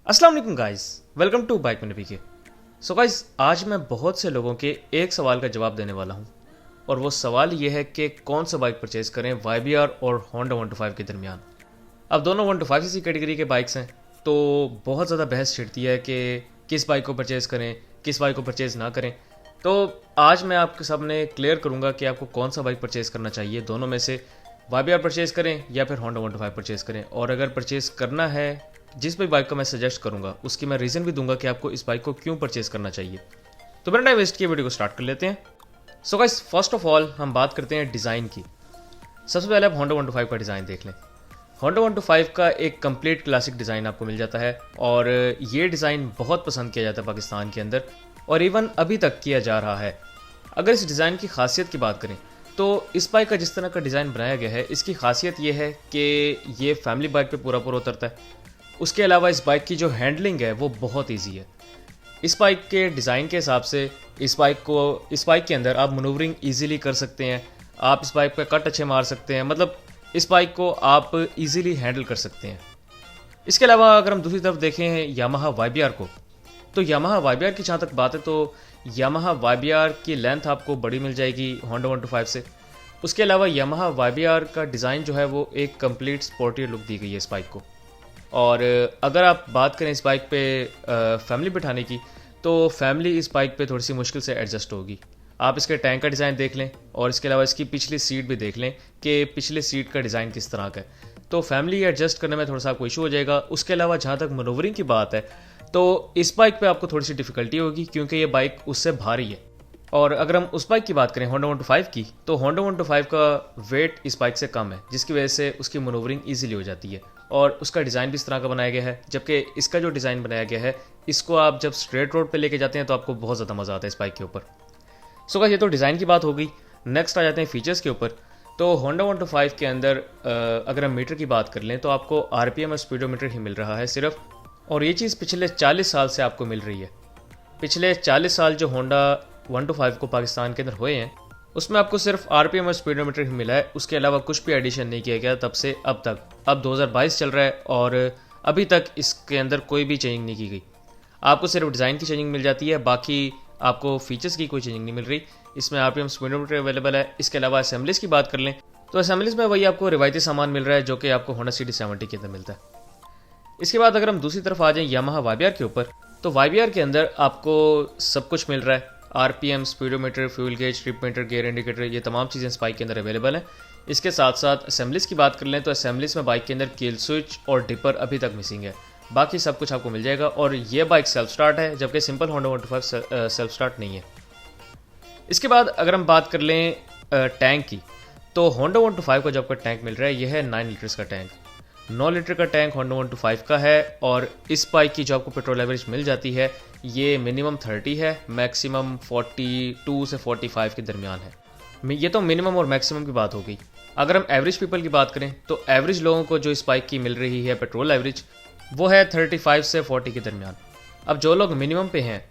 अस्सलाम वालेकुम guys, welcome to bike में पीके। सो गाइस, आज मैं बहुत से लोगों के एक सवाल का जवाब देने वाला हूं और वो सवाल ये है कि कौन सा बाइक परचेज करें YBR और होंडा 125 के दरमियान। अब दोनों 125cc कैटेगरी के बाइक्स हैं, तो बहुत ज़्यादा बहस छिड़ती है कि किस बाइक को परचेज़ करें, किस बाइक को परचेज़ ना करें। तो आज मैं आपके सामने क्लियर करूंगा कि आपको कौन सा बाइक परचेज़ करना चाहिए, दोनों में से YBR परचेज़ करें या फिर होंडा 125 परचेज़ करें। और अगर परचेज़ करना है, जिस भी बाइक को मैं सजेस्ट करूंगा उसकी मैं रीज़न भी दूंगा कि आपको इस बाइक को क्यों परचेज़ करना चाहिए। तो बिना टाइम वेस्ट किए वीडियो को स्टार्ट कर लेते हैं। So guys, first of all हम बात करते हैं डिज़ाइन की। सबसे पहले आप होंडा 125 का डिज़ाइन देख लें। होंडा 125 का एक कंप्लीट क्लासिक डिज़ाइन आपको मिल जाता है और ये डिज़ाइन बहुत पसंद किया जाता है पाकिस्तान के अंदर और इवन अभी तक किया जा रहा है। अगर इस डिज़ाइन की खासियत की बात करें तो इस बाइक का जिस तरह का डिज़ाइन बनाया गया है, इसकी खासियत ये है कि ये फैमिली बाइक पे पूरा पूरा उतरता है। उसके अलावा इस बाइक की जो हैंडलिंग है वो बहुत ईजी है। इस बाइक के डिज़ाइन के हिसाब से इस बाइक के अंदर आप मनूवरिंग ईजिली कर सकते हैं। आप इस बाइक पे कट अच्छे मार सकते हैं, मतलब इस बाइक को आप ईजिली हैंडल कर सकते हैं। इसके अलावा अगर हम दूसरी तरफ देखें यामाहा YBR को, तो यामाहा YBR की जहाँ तक बात है तो यामाहा YBR की लेंथ आपको बड़ी मिल जाएगी होंडा 125 से। उसके अलावा यामाहा YBR का डिज़ाइन जो है वो एक कंप्लीट स्पोर्टी लुक दी गई है इस बाइक को। और अगर आप बात करें इस बाइक पे फैमिली बिठाने की, तो फैमिली इस बाइक पे थोड़ी सी मुश्किल से एडजस्ट होगी। आप इसके टैंक का डिज़ाइन देख लें और इसके अलावा इसकी पिछली सीट भी देख लें कि पिछले सीट का डिज़ाइन किस तरह का है, तो फैमिली एडजस्ट करने में थोड़ा सा आपको इशू हो जाएगा। उसके अलावा जहाँ तक मनोवरिंग की बात है तो इस बाइक पे आपको थोड़ी सी डिफ़िकल्टी होगी क्योंकि ये बाइक उससे भारी है। और अगर हम उस बाइक की बात करें होंडा 125 की, तो होंडा 125 का वेट इस बाइक से कम है, जिसकी वजह से उसकी मनोवरिंग ईजिली हो जाती है और उसका डिज़ाइन भी इस तरह का बनाया गया है। जबकि इसका जो डिज़ाइन बनाया गया है, इसको आप जब स्ट्रेट रोड पे लेके जाते हैं तो आपको बहुत ज़्यादा मज़ा आता है इस बाइक के ऊपर। सो गाइस, ये तो डिज़ाइन की बात हो गई। नेक्स्ट आ जाते हैं फीचर्स के ऊपर। तो होंडा 125 के अंदर अगर हम मीटर की बात कर लें तो आपको RPM और स्पीडोमीटर ही मिल रहा है सिर्फ, और ये चीज़ पिछले 40 साल से आपको मिल रही है। पिछले 40 साल जो होंडा 125 को पाकिस्तान के अंदर हुए हैं उसमें आपको सिर्फ RPM और स्पीडोमीटर ही मिला है। उसके अलावा कुछ भी एडिशन नहीं किया गया तब से अब तक। अब 2022 चल रहा है और अभी तक इसके अंदर कोई भी चेंजिंग नहीं की गई। आपको सिर्फ डिज़ाइन की चेंजिंग मिल जाती है, बाकी आपको फीचर्स की कोई चेंजिंग नहीं मिल रही। इसमें RPM स्पीडोमीटर अवेलेबल है। इसके अलावा असेंबलीज की बात कर लें तो असेंबलीज में वही आपको रिवायती सामान मिल रहा है जो कि आपको होंडा CD70 के अंदर मिलता है। इसके बाद अगर हम दूसरी तरफ आ जाएं यामाहा YBR के ऊपर, तो YBR के अंदर आपको सब कुछ मिल रहा है। RPM, speedometer, fuel gauge, trip meter, gear indicator, ये तमाम चीज़ें इस बाइक के अंदर अवेलेबल हैं। इसके साथ साथ असेंबलीज की बात कर लें तो असेंबलीज में बाइक के अंदर कील स्विच और डिपर अभी तक मिसिंग है। बाकी सब कुछ आपको मिल जाएगा और ये बाइक सेल्फ स्टार्ट है, जबकि सिंपल होंडा 125 सेल्फ स्टार्ट नहीं है। इसके बाद अगर हम बात कर लें टैंक की, तो होंडा 125 का जो आपका टैंक मिल रहा है यह है 9 लीटर्स का टैंक। 9 लीटर का टैंक होंडा 125 का है और इस बाइक की जो आपको पेट्रोल एवरेज मिल जाती है ये मिनिमम 30 है, मैक्सिमम 42 से 45 के दरमियान है। ये तो मिनिमम और मैक्सिमम की बात हो गई। अगर हम एवरेज पीपल की बात करें तो एवरेज लोगों को जो इस बाइक की मिल रही है पेट्रोल एवरेज वो है 35 से 40 के दरमियान। अब जो लोग मिनिमम पे हैं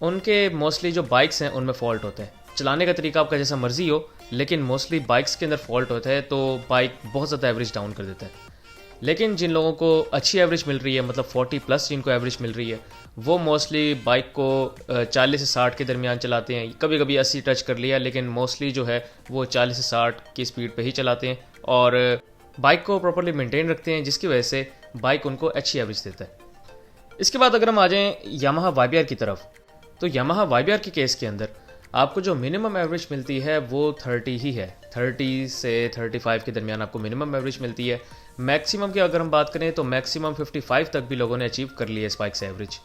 उनके मोस्टली जो बाइक्स हैं उनमें फॉल्ट होते हैं। चलाने का तरीका आपका जैसा मर्जी हो, लेकिन मोस्टली बाइक्स के अंदर फॉल्ट होता है, तो बाइक बहुत ज़्यादा एवरेज डाउन कर देता है। लेकिन जिन लोगों को अच्छी एवरेज मिल रही है, मतलब 40 प्लस जिनको एवरेज मिल रही है, वो मोस्टली बाइक को 40 से 60 के दरमियान चलाते हैं। कभी कभी 80 टच कर लिया, लेकिन मोस्टली जो है वो 40 से 60 की स्पीड पे ही चलाते हैं और बाइक को प्रॉपर्ली मेंटेन रखते हैं, जिसकी वजह से बाइक उनको अच्छी एवरेज देता है। इसके बाद अगर हम आ जाएँ यामाहा YBR की तरफ, तो यामाहा YBR के केस के अंदर आपको जो मिनिमम एवरेज मिलती है वो 30 ही है। 30 से 35 के दरमियान आपको मिनिमम एवरेज मिलती है। मैक्सिमम की अगर हम बात करें तो मैक्सिमम 55 तक भी लोगों ने अचीव कर ली है इस बाइक से एवरेज।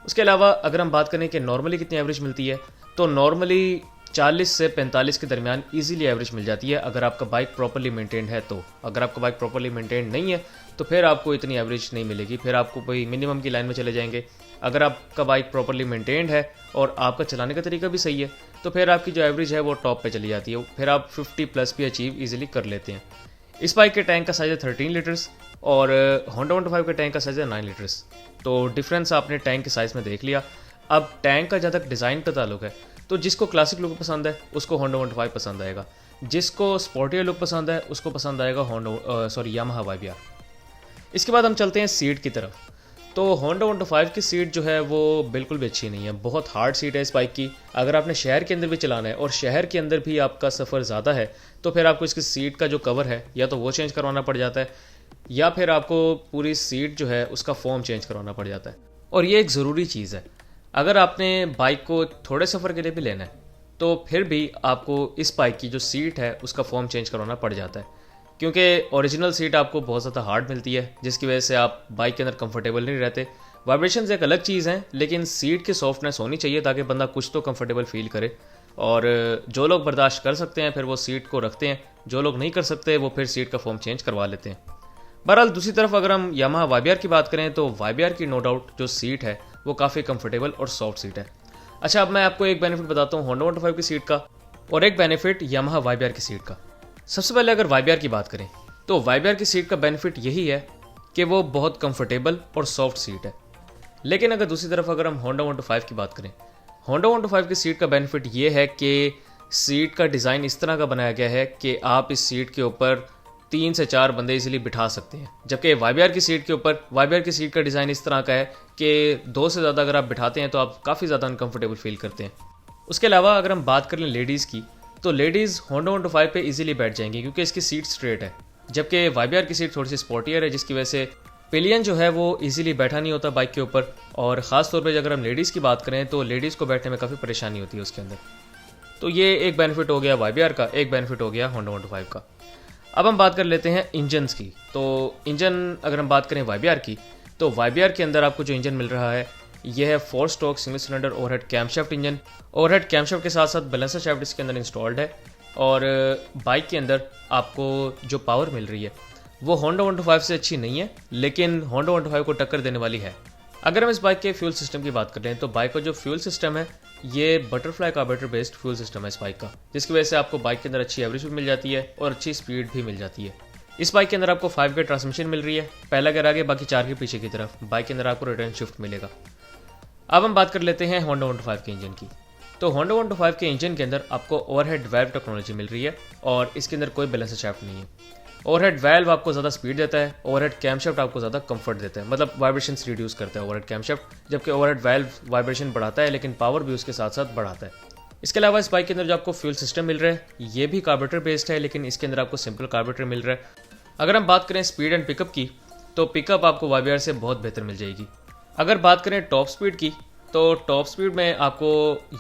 उसके अलावा अगर हम बात करें कि नॉर्मली कितनी एवरेज मिलती है, तो नॉर्मली 40 से 45 के दरमियान ईजिली एवरेज मिल जाती है अगर आपका बाइक प्रॉपर्ली मेंटेन्ड है। तो अगर आपका बाइक प्रॉपर्ली मेंटेन्ड नहीं है तो फिर आपको इतनी एवरेज नहीं मिलेगी, फिर आपको कोई मिनिमम की लाइन में चले जाएंगे। अगर आपका बाइक प्रॉपर्ली मेंटेन्ड है और आपका चलाने का तरीका भी सही है तो फिर आपकी जो एवरेज है वो टॉप पे चली जाती है, फिर आप 50 प्लस भी अचीव ईजिली कर लेते हैं। इस बाइक के टैंक का साइज़ है 13 लीटर्स और होंडा 125 के टैंक का साइज़ है 9 लीटर्स। तो डिफरेंस आपने टैंक के साइज़ में देख लिया। अब टैंक का जहाँ तक डिज़ाइन का ताल्लुक है, तो जिसको क्लासिक लुक पसंद है उसको होंडा 125 पसंद आएगा, जिसको स्पोर्टियर लुक पसंद है उसको पसंद आएगा यामाहा YBR। इसके बाद हम चलते हैं सीट की तरफ। तो होंडा 125 की सीट जो है वो बिल्कुल भी अच्छी नहीं है, बहुत हार्ड सीट है इस बाइक की। अगर आपने शहर के अंदर भी चलाना है और शहर के अंदर भी आपका सफ़र ज़्यादा है तो फिर आपको इसकी सीट का जो कवर है या तो वो चेंज करवाना पड़ जाता है या फिर आपको पूरी सीट जो है उसका फॉर्म चेंज करवाना पड़ जाता है। और ये एक ज़रूरी चीज़ है, अगर आपने बाइक को थोड़े सफ़र के लिए भी लेना है तो फिर भी आपको इस बाइक की जो सीट है उसका फॉर्म चेंज करवाना पड़ जाता है, क्योंकि ओरिजिनल सीट आपको बहुत ज़्यादा हार्ड मिलती है जिसकी वजह से आप बाइक के अंदर कंफर्टेबल नहीं रहते। वाइब्रेशंस एक अलग चीज़ हैं, लेकिन सीट की सॉफ्टनेस होनी चाहिए ताकि बंदा कुछ तो कंफर्टेबल फील करे। और जो लोग बर्दाश्त कर सकते हैं फिर वो सीट को रखते हैं, जो लोग नहीं कर सकते वो फिर सीट का फॉर्म चेंज करवा लेते हैं। बहरहाल दूसरी तरफ अगर हम यामाहा YBR की बात करें तो YBR की नो डाउट जो सीट है वो काफ़ी कंफर्टेबल और सॉफ्ट सीट है। अच्छा, अब मैं आपको एक बेनिफिट बताता हूँ होंडा 125 की सीट का और एक बेनिफिट यामाहा YBR की सीट का। सबसे पहले अगर YBR की बात करें तो YBR की सीट का बेनिफिट यही है कि वो बहुत कंफर्टेबल और सॉफ्ट सीट है। लेकिन अगर दूसरी तरफ अगर हम होंडा 125 की बात करें, होंडा 125 की सीट का बेनिफिट ये है कि सीट का डिज़ाइन इस तरह का बनाया गया है कि आप इस सीट के ऊपर 3 से 4 बंदे इजीली बिठा सकते हैं, जबकि YBR की सीट के ऊपर YBR की सीट का डिज़ाइन इस तरह का है कि 2 से ज़्यादा अगर आप बिठाते हैं तो आप काफ़ी ज़्यादा अनकंफर्टेबल फील करते हैं। उसके अलावा अगर हम बात कर लें लेडीज़ की तो लेडीज़ होंडा 125 पे इजीली बैठ जाएंगी क्योंकि इसकी सीट स्ट्रेट है, जबकि YBR की सीट थोड़ी सी स्पोर्टियर है जिसकी वजह से पिलियन जो है वो इजीली बैठा नहीं होता बाइक के ऊपर। और ख़ास तौर पे अगर हम लेडीज़ की बात करें तो लेडीज़ को बैठने में काफ़ी परेशानी होती है उसके अंदर। तो ये एक बेनिफिट हो गया YBR का, एक बेनिफिट हो गया होंडा 125 का। अब हम बात कर लेते हैं इंजन्स की। तो इंजन अगर हम बात करें YBR की तो YBR के अंदर आपको जो इंजन मिल रहा है यह है 4 stroke single cylinder overhead camshaft engine. Overhead camshaft के साथ साथ बैलेंसर शाफ्ट इसके अंदर इंस्टॉल्ड है और बाइक के अंदर आपको जो पावर मिल रही है वो होंडा 125 से अच्छी नहीं है, लेकिन होंडा 125 को टक्कर देने वाली है। अगर हम इस बाइक के फ्यूल सिस्टम की बात करें तो बाइक का जो फ्यूल सिस्टम है ये butterfly carburettor based fuel system है इस बाइक का, जिसकी वजह से आपको बाइक के अंदर अच्छी एवरेज भी मिल जाती है और अच्छी स्पीड भी मिल जाती है। इस बाइक के अंदर आपको 5 गियर ट्रांसमिशन मिल रही है, पहला गियर आगे बाकी 4 गियर पीछे की तरफ। बाइक के अंदर आपको रिटर्न शिफ्ट मिलेगा। अब हम बात कर लेते हैं होंडा 125 के इंजन की। तो होंडा 125 के इंजन के अंदर आपको ओवरहेड वाल्व टेक्नोलॉजी मिल रही है और इसके अंदर कोई बैलेंसर शाफ्ट नहीं है। ओवरहेड वाल्व आपको ज़्यादा स्पीड देता है, ओवरहेड कैमशाफ्ट आपको ज़्यादा कंफर्ट देता है, मतलब वाइब्रेशंस रिड्यूस करता है ओवरहेड कैमशाफ्ट, जबकि ओवरहेड वाल्व वाइब्रेशन बढ़ाता है लेकिन पावर भी उसके साथ साथ बढ़ाता है। इसके अलावा इस बाइक के अंदर जो आपको फ्यूल सिस्टम मिल रहा है ये भी कार्बोरेटर बेस्ड है, लेकिन इसके अंदर आपको सिंपल कार्बोरेटर मिल रहा है। अगर हम बात करें स्पीड एंड पिकअप की तो पिकअप आपको YBR से बहुत बेहतर मिल जाएगी। अगर बात करें टॉप स्पीड की तो टॉप स्पीड में आपको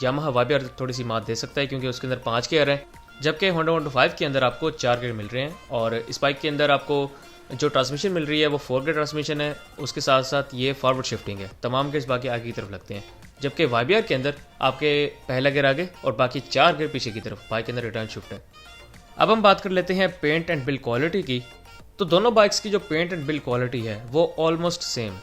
यामाहा YBR थोड़ी सी मात दे सकता है क्योंकि उसके अंदर 5 गियर है, जबकि होंडा 125 के अंदर आपको 4 गियर मिल रहे हैं। और इस बाइक के अंदर आपको जो ट्रांसमिशन मिल रही है वो 4 गियर ट्रांसमिशन है, उसके साथ साथ ये फॉरवर्ड शिफ्टिंग है, तमाम गियर्स बाकी आगे की तरफ लगते हैं, जबकि YBR के अंदर आपके पहला गियर आगे और बाकी 4 गियर पीछे की तरफ। बाइक के अंदर रिटर्न शिफ्ट है। अब हम बात कर लेते हैं पेंट एंड बिल्ड क्वालिटी की। तो दोनों बाइक्स की जो पेंट एंड बिल्ड क्वालिटी है वो ऑलमोस्ट सेम।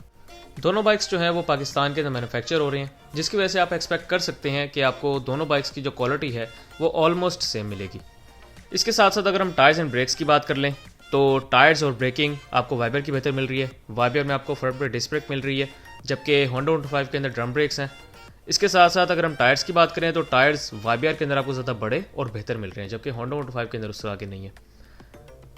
दोनों बाइक्स जो हैं वो पाकिस्तान के अंदर मैन्युफैक्चर हो रहे हैं, जिसकी वजह से आप एक्सपेक्ट कर सकते हैं कि आपको दोनों बाइक्स की जो क्वालिटी है वो ऑलमोस्ट सेम मिलेगी। इसके साथ साथ अगर हम टायर्स एंड ब्रेक्स की बात कर लें तो टायर्स और ब्रेकिंग आपको YBR की बेहतर मिल रही है। YBR में आपको फ्रंट ब्रेक डिस्क ब्रेक मिल रही है, जबकि होंडा 125 के अंदर ड्रम ब्रेक्स हैं। इसके साथ साथ अगर हम टायर्स की बात करें तो टायर्स YBR के अंदर आपको ज़्यादा बड़े और बेहतर मिल रहे हैं, जबकि होंडा 125 के अंदर उससे आगे नहीं है।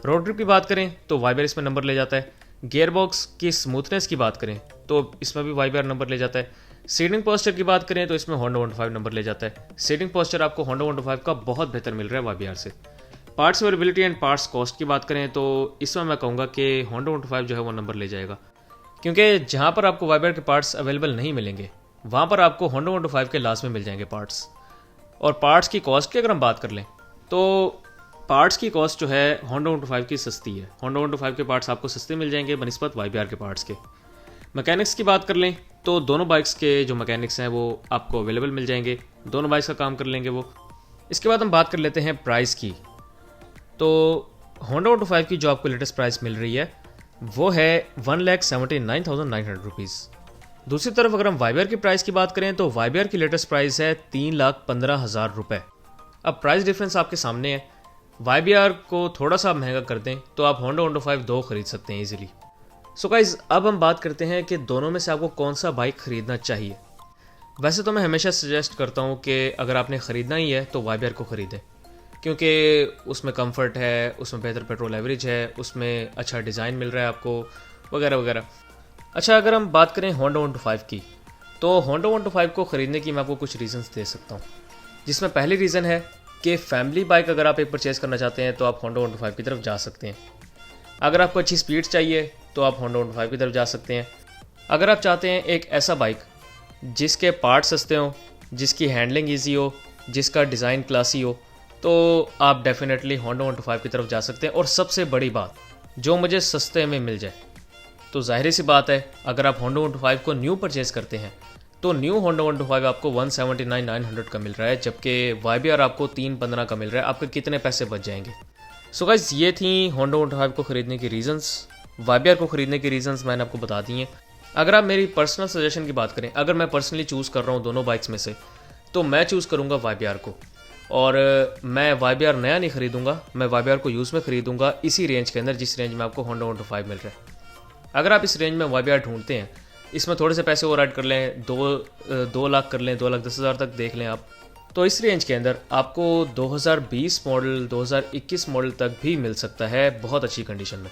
रोड ग्रिप की बात करें तो YBR इसमें नंबर ले जाता है। गियर बॉक्स की स्मूथनेस की बात करें तो इसमें भी YBR नंबर ले जाता है। सीटिंग पोस्चर की बात करें तो इसमें होंडा 125 नंबर ले जाता है। सीटिंग पोस्चर आपको होंडा 125 का बहुत बेहतर मिल रहा है YBR से। Parts availability and parts cost की बात करें तो इसमें मैं कहूँगा कि होंडा 125 जो है वो नंबर ले जाएगा, क्योंकि जहाँ पर आपको YBR के पार्ट्स अवेलेबल नहीं मिलेंगे वहाँ पर आपको होंडा 125 के लास्ट में मिल जाएंगे पार्ट्स। और पार्ट्स की कॉस्ट की अगर हम बात कर लें तो पार्ट्स की कॉस्ट जो है होंडा 125 की सस्ती है। होंडा 125 के पार्ट्स आपको सस्ते मिल जाएंगे बनिस्बत YBR के पार्ट्स के। मैकेनिक्स की बात कर लें तो दोनों बाइक्स के जो मैकेनिक्स हैं वो आपको अवेलेबल मिल जाएंगे, दोनों बाइक्स का काम कर लेंगे वो। इसके बाद हम बात कर लेते हैं प्राइस की। तो होंडा 125 की जो आपको लेटेस्ट प्राइस मिल रही है वो है 1,79,900 रुपीज़। दूसरी तरफ अगर हम YBR की प्राइस की बात करें तो YBR की लेटेस्ट प्राइस है 3,15,000 रुपये। अब प्राइस डिफरेंस आपके सामने है। YBR को थोड़ा सा महंगा कर दें तो आप होंडा 125 2 खरीद सकते हैं इजीली। सो गाइस, अब हम बात करते हैं कि दोनों में से आपको कौन सा बाइक खरीदना चाहिए। वैसे तो मैं हमेशा सजेस्ट करता हूँ कि अगर आपने ख़रीदना ही है तो YBR को ख़रीदें, क्योंकि उसमें कंफर्ट है, उसमें बेहतर पेट्रोल एवरेज है, उसमें अच्छा डिज़ाइन मिल रहा है आपको, वगैरह वगैरह। अच्छा, अगर हम बात करें होंडा 125 की, तो होंडा 125 को ख़रीदने की मैं आपको कुछ रीज़न्स दे सकता हूँ, जिसमें पहली रीज़न है कि फैमिली बाइक अगर आप एक परचेज़ करना चाहते हैं तो आप होंडा 125 की तरफ जा सकते हैं। अगर आपको अच्छी स्पीड चाहिए तो आप होंडा 125 की तरफ जा सकते हैं। अगर आप चाहते हैं एक ऐसा बाइक जिसके पार्ट्स सस्ते हों, जिसकी हैंडलिंग ईजी हो, जिसका डिज़ाइन क्लासी हो, तो आप डेफिनेटली होंडा 125 की तरफ जा सकते हैं। और सबसे बड़ी बात, जो मुझे सस्ते में मिल जाए, तो जाहिर सी बात है अगर आप होंडा 125 को न्यू परचेज़ करते हैं तो न्यू होंडा 125 आपको 179,900 का मिल रहा है, जबकि YBR आपको 315 का मिल रहा है। आपके कितने पैसे बच जाएंगे? सो गाइस, ये थी होंडा 125 को ख़रीदने की रीज़न्स। YBR को ख़रीदने की रीज़न्स मैंने आपको बता दी हैं। अगर आप मेरी पर्सनल सजेशन की बात करें, अगर मैं पर्सनली चूज़ कर रहा हूँ दोनों बाइक्स में से, तो मैं चूज़ करूँगा YBR को। और मैं YBR नया नहीं ख़रीदूँगा, मैं YBR को यूज़ में ख़रीदूँगा इसी रेंज के अंदर जिस रेंज में आपको होंडा 125 मिल रहा है। अगर आप इस रेंज में YBR ढूंढते हैं, इसमें थोड़े से पैसे और ऐड कर लें, 2 लाख कर लें, 2,10,000 तक देख लें आप, तो इस रेंज के अंदर आपको 2020 मॉडल, 2021 मॉडल तक भी मिल सकता है बहुत अच्छी कंडीशन में।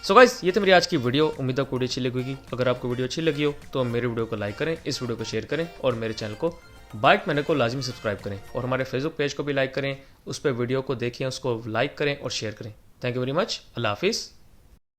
सो गाइस, ये थी मेरी आज की वीडियो। उम्मीद है आपको वीडियो अच्छी लगेगी। अगर आपको वीडियो अच्छी लगी हो तो मेरे वीडियो को लाइक करें, इस वीडियो को शेयर करें और मेरे चैनल को बाइक मैनर को लाजमी सब्सक्राइब करें। और हमारे फेसबुक पेज को भी लाइक करें, उस पर वीडियो को देखें, उसको लाइक करें और शेयर करें। Thank you very much. अल्लाह हाफिज़।